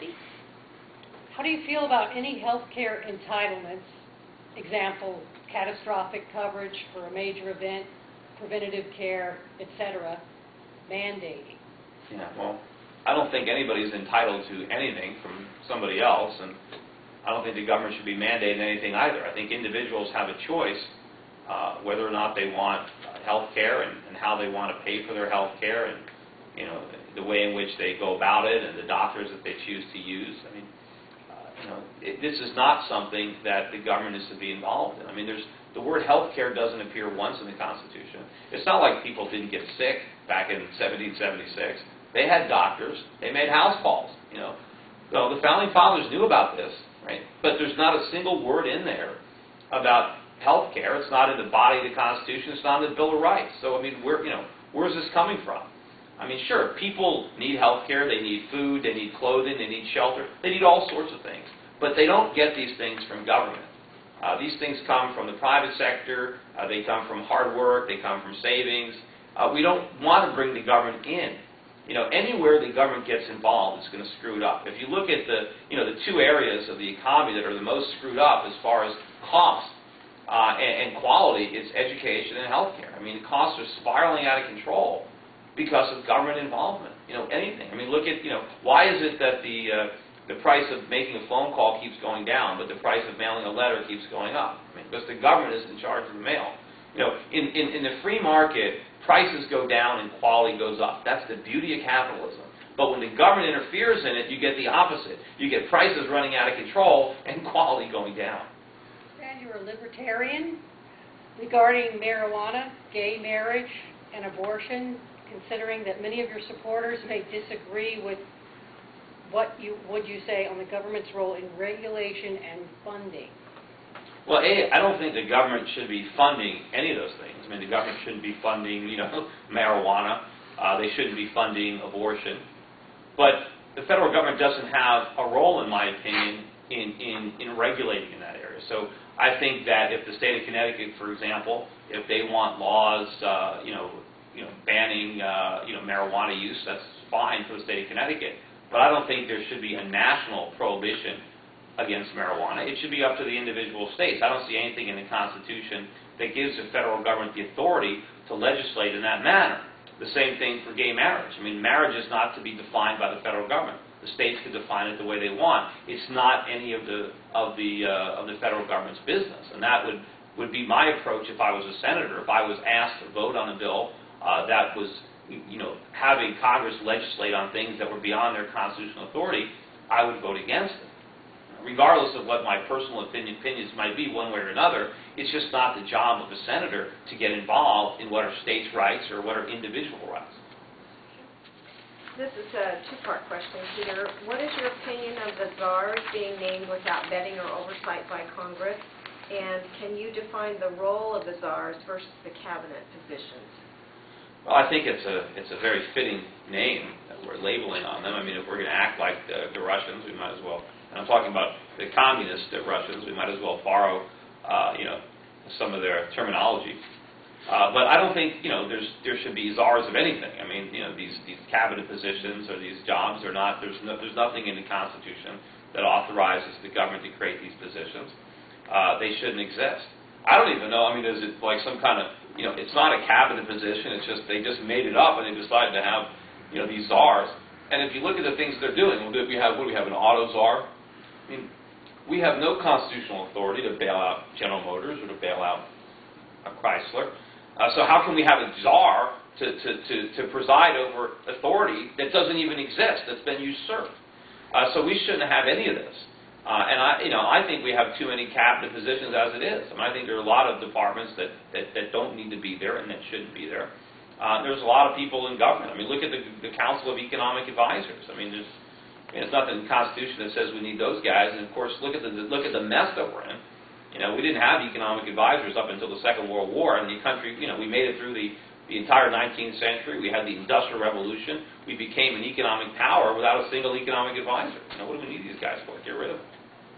Kathy? How do you feel about any health care entitlements, example, catastrophic coverage for a major event, preventative care, etc., mandating? Yeah, well, I don't think anybody's entitled to anything from somebody else, and I don't think the government should be mandating anything either. I think individuals have a choice whether or not they want health care and how they want to pay for their health care, and the way in which they go about it and the doctors that they choose to use. I mean, this is not something that the government is to be involved in. I mean, the word health care doesn't appear once in the Constitution. It's not like people didn't get sick back in 1776. They had doctors. They made house calls. So the Founding Fathers knew about this, right? But there's not a single word in there about health care. It's not in the body of the Constitution. It's not in the Bill of Rights. So, I mean, where's this coming from? I mean, sure, people need health care. They need food. They need clothing. They need shelter. They need all sorts of things. But they don't get these things from government. These things come from the private sector. They come from hard work. They come from savings. We don't want to bring the government in. Anywhere the government gets involved, it's going to screw it up. If you look at the two areas of the economy that are the most screwed up as far as cost and quality, it's education and healthcare. I mean, the costs are spiraling out of control because of government involvement. Anything. I mean, look at why is it that the price of making a phone call keeps going down, but the price of mailing a letter keeps going up? I mean, because the government is in charge of the mail. In the free market, prices go down and quality goes up. That's the beauty of capitalism. But when the government interferes in it, you get the opposite. You get prices running out of control and quality going down. And you're a libertarian regarding marijuana, gay marriage, and abortion, considering that many of your supporters may disagree with what would you say on the government's role in regulation and funding? Well, I don't think the government should be funding any of those things. I mean, the government shouldn't be funding, marijuana. They shouldn't be funding abortion. But the federal government doesn't have a role, in my opinion, in regulating in that area. So I think that if the state of Connecticut, for example, if they want laws, banning, marijuana use, that's fine for the state of Connecticut. But I don't think there should be a national prohibition against marijuana. It should be up to the individual states. I don't see anything in the Constitution that gives the federal government the authority to legislate in that manner. The same thing for gay marriage. I mean, marriage is not to be defined by the federal government. The states can define it the way they want. It's not any of the federal government's business, and that would be my approach if I was a senator. If I was asked to vote on a bill that was, having Congress legislate on things that were beyond their constitutional authority, I would vote against it. Regardless of what my personal opinions might be one way or another, it's just not the job of a senator to get involved in what are states' rights or what are individual rights. This is a two-part question, Peter. What is your opinion of the czars being named without vetting or oversight by Congress? And can you define the role of the czars versus the cabinet positions? Well, I think it's a very fitting name that we're labeling on them. I mean, if we're going to act like the Russians, we might as well. And I'm talking about the communist Russians. We might as well borrow, some of their terminology. But I don't think there should be czars of anything. I mean, these cabinet positions or these jobs are not. There's nothing in the Constitution that authorizes the government to create these positions. They shouldn't exist. I don't even know. I mean, is it like some kind of it's not a cabinet position. It's just they just made it up and they decided to have these czars. And if you look at the things they're doing, what do we have an auto czar? I mean, we have no constitutional authority to bail out General Motors or to bail out Chrysler. So how can we have a czar to preside over authority that doesn't even exist, that's been usurped? So we shouldn't have any of this. And I think we have too many cabinet positions as it is. I mean, I think there are a lot of departments that don't need to be there and that shouldn't be there. There's a lot of people in government. I mean, look at the Council of Economic Advisors. I mean, there's nothing in the Constitution that says we need those guys. And of course, look at the mess that we're in. We didn't have economic advisors up until the Second World War, and the country, we made it through the entire 19th century. We had the Industrial Revolution. We became an economic power without a single economic advisor. What do we need these guys for? Get rid of them.